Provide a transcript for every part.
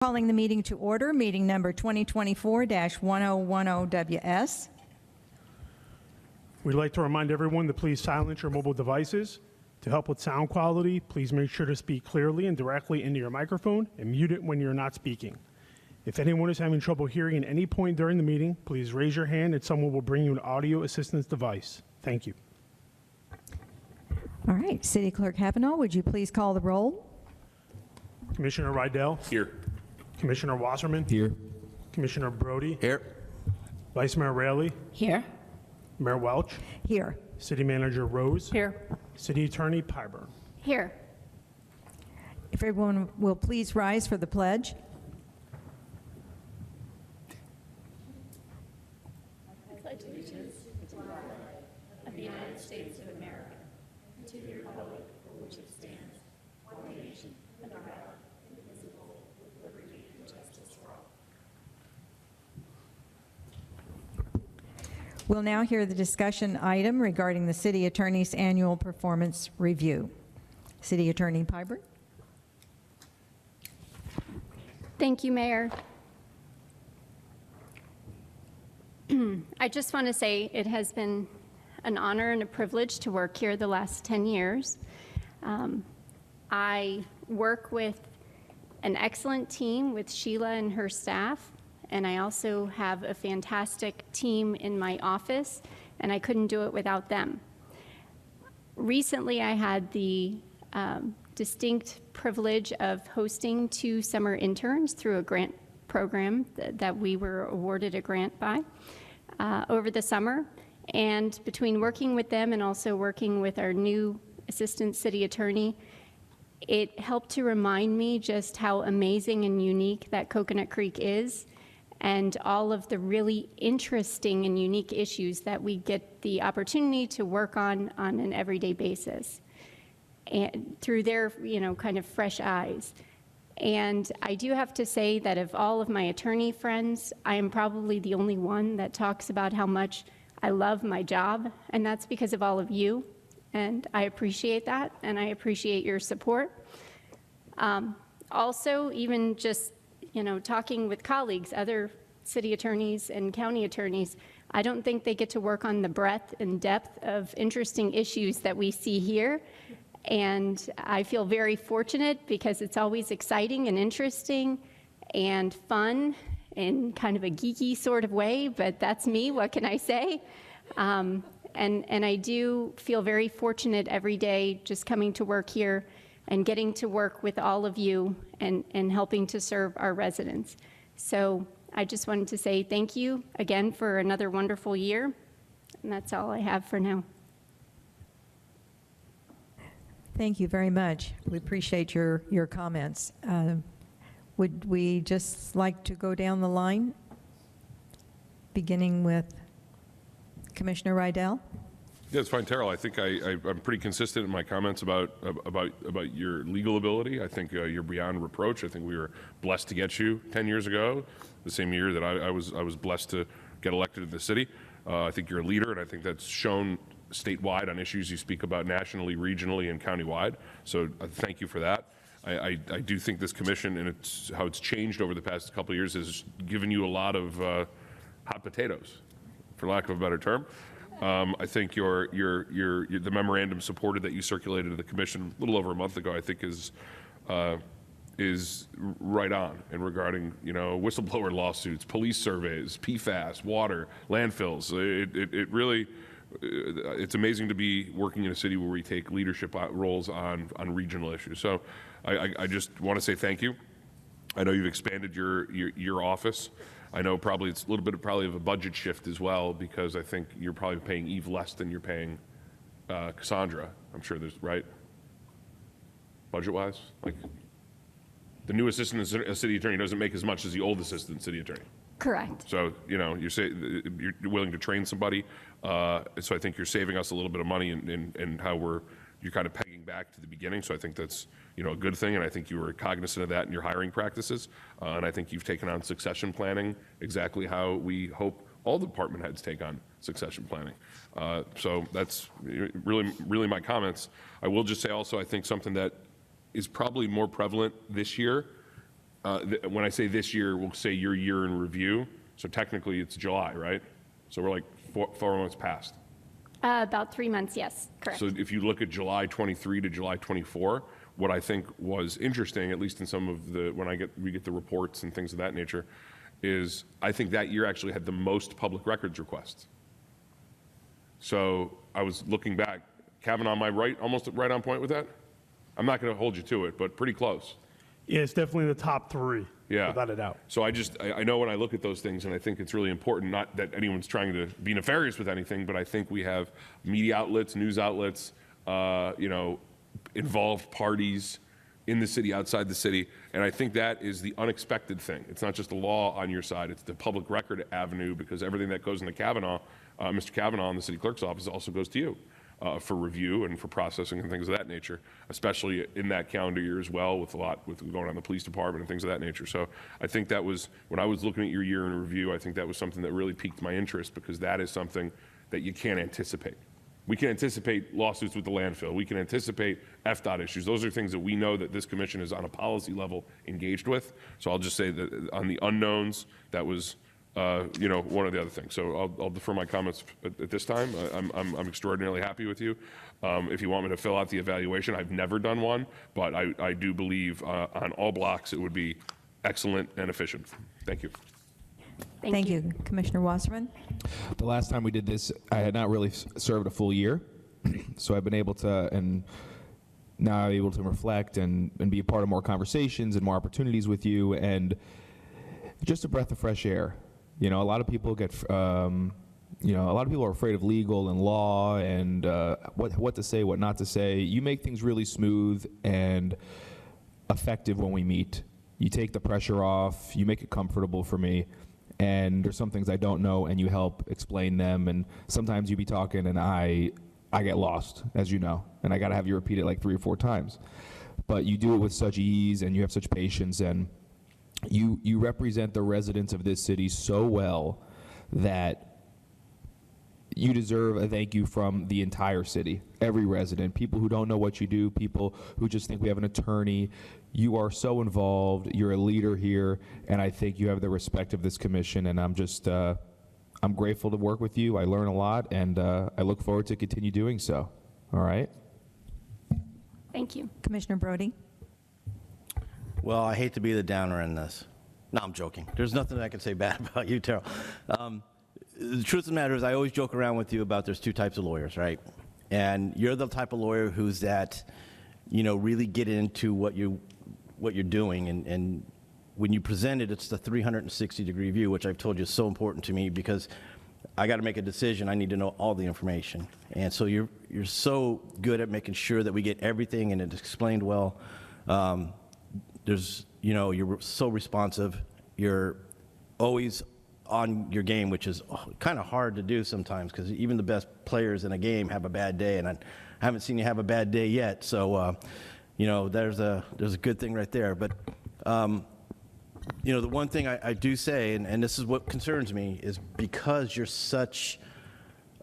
Calling the meeting to order, meeting number 2024-1010WS. We'd like to remind everyone to please silence your mobile devices. To help with sound quality, please make sure to speak clearly and directly into your microphone and mute it when you're not speaking. If anyone is having trouble hearing at any point during the meeting, please raise your hand and someone will bring you an audio assistance device. Thank you. All right, City Clerk Kavanaugh, would you please call the roll? Commissioner Rydell? Here. Commissioner Wasserman? Here. Commissioner Brody? Here. Vice Mayor Raley? Here. Mayor Welch? Here. City Manager Rose? Here. City Attorney Pyburn. Here. If everyone will please rise for the pledge. I pledge allegiance to the flag of the United States of America and to the republic for which it stands, one nation, under God, indivisible, with liberty and justice for all. We'll now hear the discussion item regarding the City Attorney's annual performance review. City Attorney Pyburn. Thank you, Mayor. I just want to say it has been an honor and a privilege to work here the last 10 years. I work with an excellent team with Sheila and her staff, and I also have a fantastic team in my office, and I couldn't do it without them. Recently, I had the distinct privilege of hosting 2 summer interns through a grant program that we were awarded a grant by over the summer. And between working with them and also working with our new Assistant City Attorney, it helped to remind me just how amazing and unique that Coconut Creek is, and all of the really interesting and unique issues that we get the opportunity to work on an everyday basis, and through their, kind of fresh eyes. And I do have to say that of all of my attorney friends, I am probably the only one that talks about how much I love my job, and that's because of all of you, and I appreciate that, and I appreciate your support. Also, even just, talking with colleagues, other city attorneys and county attorneys, I don't think they get to work on the breadth and depth of interesting issues that we see here. And I feel very fortunate because it's always exciting and interesting and fun in kind of a geeky sort of way, but that's me, what can I say? And I do feel very fortunate every day just coming to work here and getting to work with all of you and helping to serve our residents. So I just wanted to say thank you again for another wonderful year, and that's all I have for now. Thank you very much. We appreciate your comments. Would we just like to go down the line, beginning with Commissioner Rydell? Yeah, it's fine, Terrell. I think I'm pretty consistent in my comments about your legal ability. I think you're beyond reproach. I think we were blessed to get you 10 years ago, the same year that I was blessed to get elected to the city. I think you're a leader, and I think that's shown statewide on issues you speak about nationally, regionally, and countywide. So thank you for that. I do think this commission and how it's changed over the past couple of years has given you a lot of hot potatoes, for lack of a better term. I think the memorandum supported that you circulated to the commission a little over a month ago, I think is right on in regarding whistleblower lawsuits, police surveys, PFAS, water, landfills. It really. It's amazing to be working in a city where we take leadership roles on regional issues. So I just want to say thank you. I know you've expanded your office. I know probably it's a little bit of a budget shift as well, because I think you're probably paying Eve less than you're paying Cassandra. I'm sure there's, right? Budget-wise? Like, the new assistant city attorney doesn't make as much as the old assistant city attorney. Correct. So, you say you're willing to train somebody. So I think you're saving us a little bit of money in how you're kind of pegging back to the beginning. So I think that's, a good thing. And I think you were cognizant of that in your hiring practices. And I think you've taken on succession planning exactly how we hope all the department heads take on succession planning. So that's really my comments. I will just say also, I think something that is probably more prevalent this year When I say this year, we'll say your year in review. So technically, it's July, right? So we're like 4 months past. About 3 months, yes, correct. So if you look at July 23 to July 24, what I think was interesting, at least in some of the, when we get the reports and things of that nature, is I think that year actually had the most public records requests. So I was looking back, Kavanaugh, am I right, almost right on point with that? I'm not going to hold you to it, but pretty close. Yeah, it's definitely the top three, Yeah. without a doubt. So I know when I look at those things, and I think it's really important, not that anyone's trying to be nefarious with anything, but I think we have media outlets, news outlets, involved parties in the city, outside the city, and I think that is the unexpected thing. It's not just the law on your side, it's the public record avenue, because everything that goes into Kavanaugh, Mr. Kavanaugh in the city clerk's office also goes to you. For review and for processing and things of that nature, especially in that calendar year as well, with going on the police department and things of that nature. So I think that was, when I was looking at your year in review, I think that was something that really piqued my interest, because that is something that you can't anticipate. We can anticipate lawsuits with the landfill. We can anticipate FDOT issues. Those are things that we know that this commission is on a policy level engaged with. So I'll just say that on the unknowns, that was one of the other things. So I'll defer my comments at this time. I'm extraordinarily happy with you. If you want me to fill out the evaluation, I've never done one, but I do believe on all blocks it would be excellent and efficient. Thank you. Thank you. Commissioner Wasserman? The last time we did this, I had not really served a full year, so I've been able to, and now I'm able to reflect and be a part of more conversations and more opportunities with you, and just a breath of fresh air. A lot of people get, a lot of people are afraid of legal and law and what to say, what not to say. You make things really smooth and effective when we meet. You take the pressure off, you make it comfortable for me, and there's some things I don't know, and you help explain them, and sometimes you be talking and I get lost, as you know, and I got to have you repeat it like 3 or 4 times. But you do it with such ease, and you have such patience, and you represent the residents of this city so well that you deserve a thank you from the entire city, every resident, people who don't know what you do, people who just think we have an attorney. You are so involved, you're a leader here, and I think you have the respect of this commission, and I'm just, I'm grateful to work with you. I learn a lot, and I look forward to continue doing so. All right? Thank you. Commissioner Brody? Well, I hate to be the downer in this. No, I'm joking. There's nothing I can say bad about you, Terrell. The truth of the matter is I always joke around with you about there's 2 types of lawyers, right? And you're the type of lawyer who's really get into what you're doing. And when you present it, it's the 360-degree view, which I've told you is so important to me, because I got to make a decision. I need to know all the information. And so you're so good at making sure that we get everything and it's explained well. You're so responsive. You're always on your game, which is kind of hard to do sometimes, because even the best players in a game have a bad day, and I haven't seen you have a bad day yet. So, there's a good thing right there. But, the one thing I do say, and this is what concerns me, is because you're such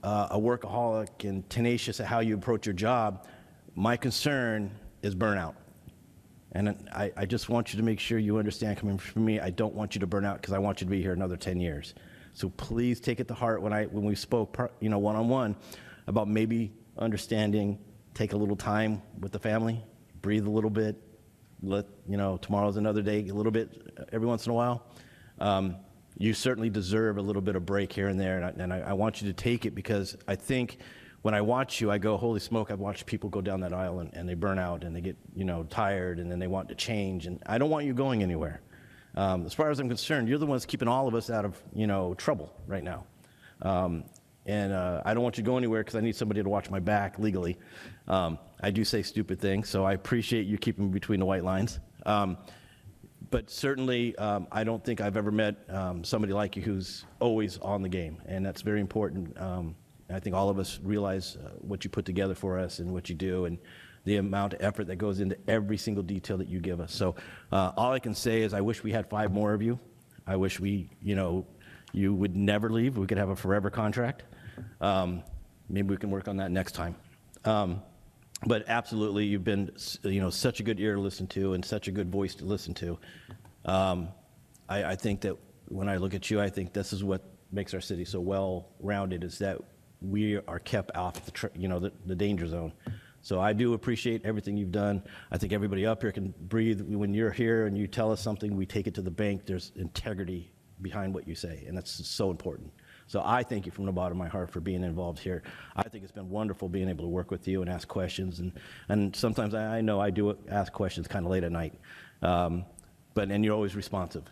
a workaholic and tenacious at how you approach your job, my concern is burnout. And I just want you to make sure you understand, coming from me, I don't want you to burn out, because I want you to be here another 10 years. So please take it to heart when we spoke, one-on-one about maybe understanding, take a little time with the family, breathe a little bit, tomorrow's another day, a little bit every once in a while. You certainly deserve a little bit of break here and there, and I want you to take it, because I think when I watch you, I go, holy smoke, I've watched people go down that aisle and they burn out and they get, tired, and then they want to change. And I don't want you going anywhere. As far as I'm concerned, you're the ones keeping all of us out of, trouble right now. And I don't want you to go anywhere, because I need somebody to watch my back legally. I do say stupid things, so I appreciate you keeping me between the white lines. But certainly, I don't think I've ever met somebody like you who's always on the game, and that's very important. I think all of us realize what you put together for us and what you do, and the amount of effort that goes into every single detail that you give us. So all I can say is I wish we had 5 more of you. I wish you would never leave. We could have a forever contract. Maybe we can work on that next time. But absolutely, you've been such a good ear to listen to and such a good voice to listen to. I think that when I look at you, I think this is what makes our city so well-rounded, is that we are kept off the danger zone. So I do appreciate everything you've done. I think everybody up here can breathe. When you're here and you tell us something, we take it to the bank. There's integrity behind what you say, and that's so important. So I thank you from the bottom of my heart for being involved here. I think it's been wonderful being able to work with you and ask questions. And sometimes I know I do ask questions kind of late at night, and you're always responsive.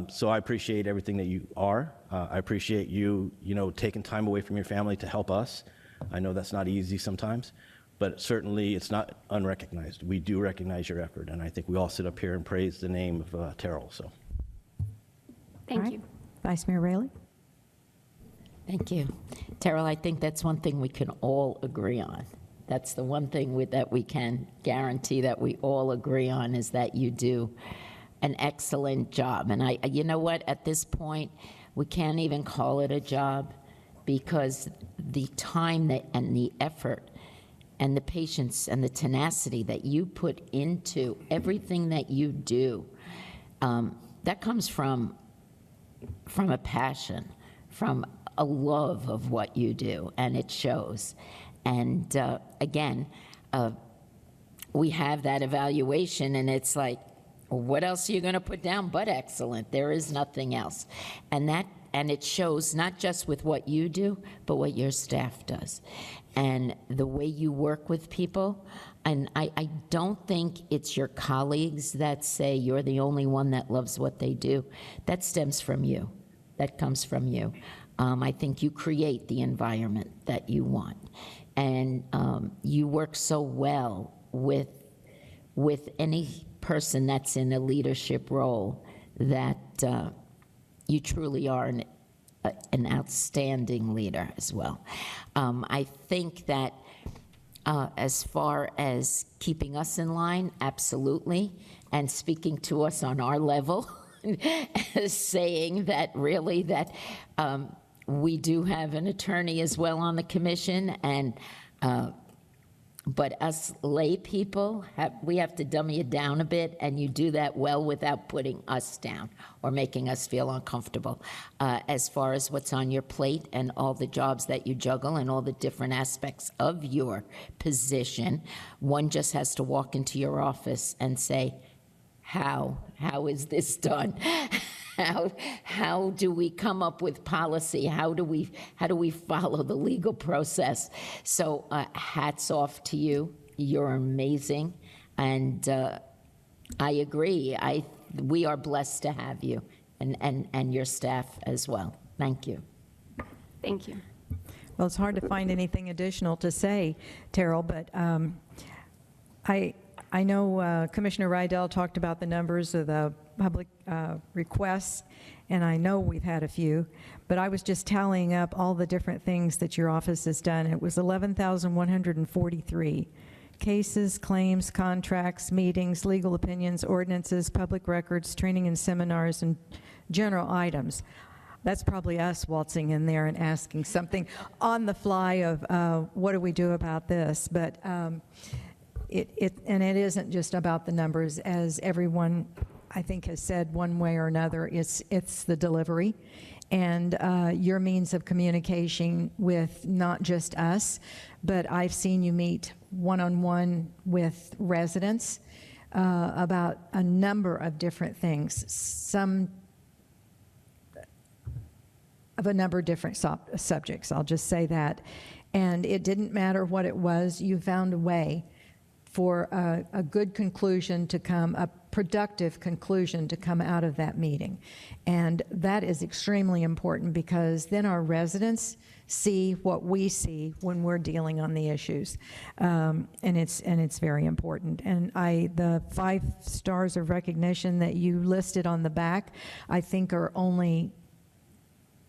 So I appreciate everything that you are. I appreciate you taking time away from your family to help us. I know that's not easy sometimes, but certainly it's not unrecognized. We do recognize your effort, and I think we all sit up here and praise the name of Terrell. So, Thank All right. you. Vice Mayor Raley? Thank you. Terrell, I think that's one thing we can all agree on. That's the one thing that we can guarantee that we all agree on, is that you do an excellent job. And you know what, at this point, we can't even call it a job, because the time and the effort and the patience and the tenacity that you put into everything that you do, that comes from a passion, from a love of what you do, and it shows. And again, we have that evaluation, and it's like, what else are you going to put down but excellent? There is nothing else. And it shows not just with what you do, but what your staff does. And the way you work with people. And I don't think it's your colleagues that say you're the only one that loves what they do. That stems from you. That comes from you. I think you create the environment that you want. And you work so well with any person that's in a leadership role that you truly are an outstanding leader as well. I think that as far as keeping us in line, absolutely, and speaking to us on our level, saying that really that we do have an attorney as well on the commission, and but us lay people, we have to dummy it down a bit, and you do that well without putting us down or making us feel uncomfortable. As far as what's on your plate and all the jobs that you juggle and all the different aspects of your position, one just has to walk into your office and say, how is this done? How do we come up with policy? How do we follow the legal process? So hats off to you. You're amazing, and I agree. We are blessed to have you, and your staff as well. Thank you. Thank you. Well, it's hard to find anything additional to say, Terrell, but I know Commissioner Rydell talked about the numbers of the public requests, and I know we've had a few, but I was just tallying up all the different things that your office has done. It was 11,143 cases, claims, contracts, meetings, legal opinions, ordinances, public records, training and seminars, and general items. That's probably us waltzing in there and asking something on the fly of what do we do about this, but it isn't just about the numbers, as everyone I think has said one way or another. It's the delivery and your means of communication with not just us, but I've seen you meet one-on-one with residents about a number of different things, some of a number of different subjects, I'll just say that. And it didn't matter what it was, you found a way for a good conclusion to come, a productive conclusion to come out of that meeting. And that is extremely important, because then our residents see what we see when we're dealing on the issues. And it's very important. And the 5 stars of recognition that you listed on the back, I think are only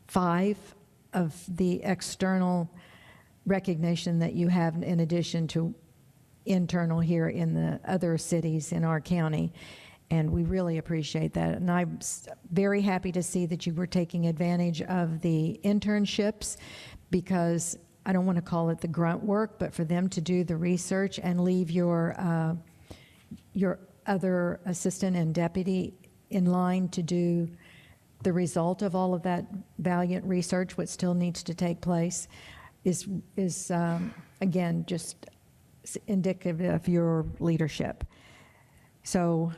5 of the external recognition that you have in addition to internal here in the other cities in our county, and we really appreciate that. And I'm very happy to see that you were taking advantage of the internships, because I don't want to call it the grunt work, but for them to do the research and leave your other assistant and deputy in line to do the result of all of that valiant research, what still needs to take place, is again, just indicative of your leadership. So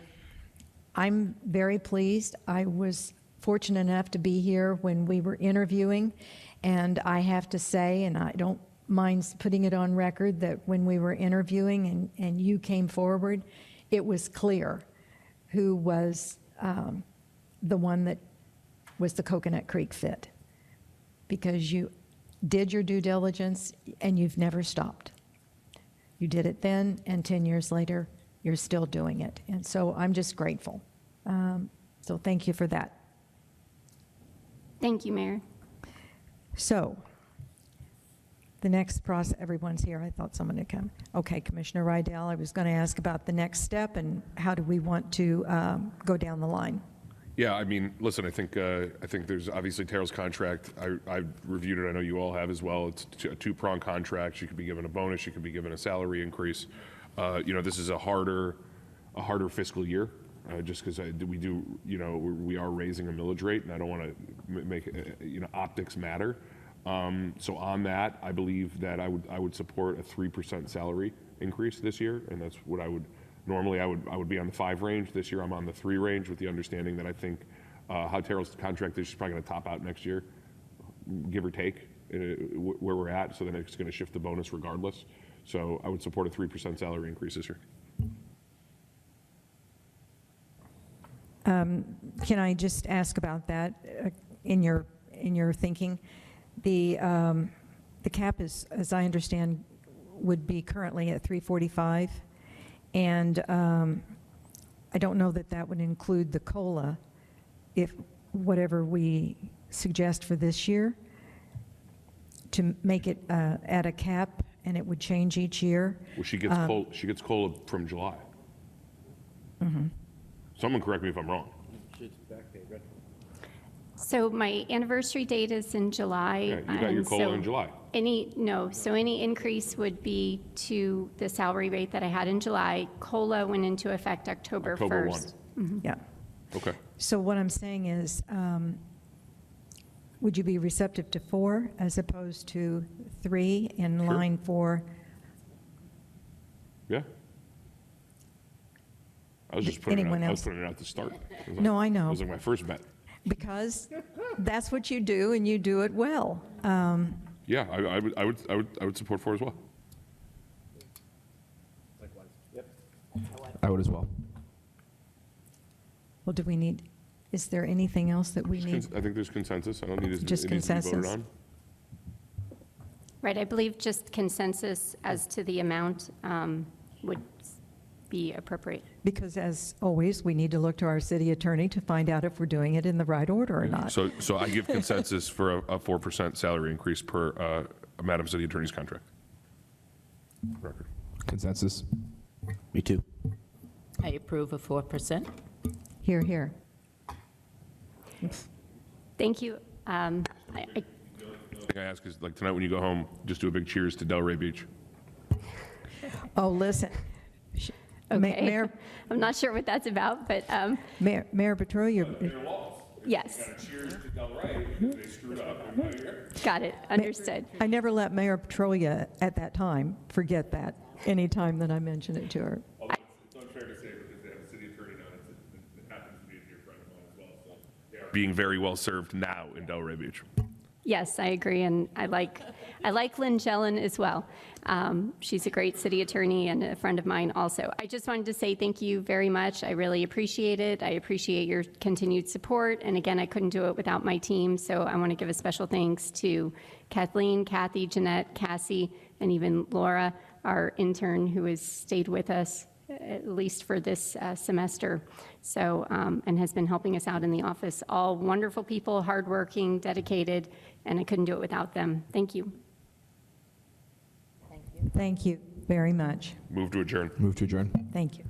I'm very pleased. I was fortunate enough to be here when we were interviewing, and I have to say, and I don't mind putting it on record, that when we were interviewing and you came forward, it was clear who was the one that was the Coconut Creek fit, because you did your due diligence and you've never stopped. You did it then, and 10 years later, you're still doing it. And so I'm just grateful. So thank you for that. Thank you, Mayor. So the next process, everyone's here. I thought someone had come. Okay, Commissioner Rydell, I was going to ask about the next step and how do we want to go down the line? Yeah, I mean, listen, I think there's obviously Terrell's contract. I've reviewed it. I know you all have as well. It's a two-pronged contract. She could be given a bonus. She could be given a salary increase. This is a harder fiscal year, just because we are raising a millage rate, and I don't want to make optics matter. So on that, I believe that I would support a 3% salary increase this year, and that's what I would. Normally, I would be on the 5 range. This year, I'm on the 3 range, with the understanding that I think how Terrell's contract is, she's probably going to top out next year, give or take, where we're at. So then it's going to shift the bonus regardless. So I would support a 3% salary increase this year. Can I just ask about that in your thinking? The cap is, as I understand, would be currently at 345. And I don't know that that would include the COLA, if whatever we suggest for this year, to make it at a cap, and it would change each year. Well, she gets COLA from July. Mm-hmm. Someone correct me if I'm wrong. So my anniversary date is in July. Yeah, you got your and COLA so in July. So any increase would be to the salary rate that I had in July. COLA went into effect October 1st. October 1. Yeah. Okay. So what I'm saying is, would you be receptive to 4 as opposed to 3 in Sure. line for? Yeah. I was just putting it out. Anyone I was else? putting it out to start. No, I know. It was like my first bet. Because that's what you do, and you do it well. Yeah, I would support 4 as well. I would as well. Well, do we need, is there anything else that we need? I think there's consensus. I don't need it. Just it needs to be voted consensus? on. Right, I believe just consensus as to the amount would be appropriate. Because as always, we need to look to our city attorney to find out if we're doing it in the right order or not. So I give consensus for a 4% salary increase per Madam City Attorney's contract. Record. Consensus. Me too. I approve of 4%. Here, here. Thank you. The thing I ask is, like, tonight when you go home, just do a big cheers to Delray Beach. Oh, listen. Okay. Mayor, I'm not sure what that's about, but Mayor Petro, yes, Cheers to Delray because they screwed up. got it, understood. I never let Mayor Petrolia at that time forget that any time that I mention it to her. Although it's unfair to say because they have a city attorney now, it happens to be a dear friend of mine as well. So they are being very well served now in Delray Beach. Yes, I agree, and I like Lynn Jellin as well. She's a great city attorney and a friend of mine also. I just wanted to say thank you very much. I really appreciate it. I appreciate your continued support, and again, I couldn't do it without my team, so I want to give a special thanks to Kathleen, Kathy, Jeanette, Cassie, and even Laura, our intern who has stayed with us at least for this semester, so and has been helping us out in the office. All wonderful people, hardworking, dedicated, and I couldn't do it without them. Thank you. Thank you very much. Move to adjourn. Move to adjourn. Thank you.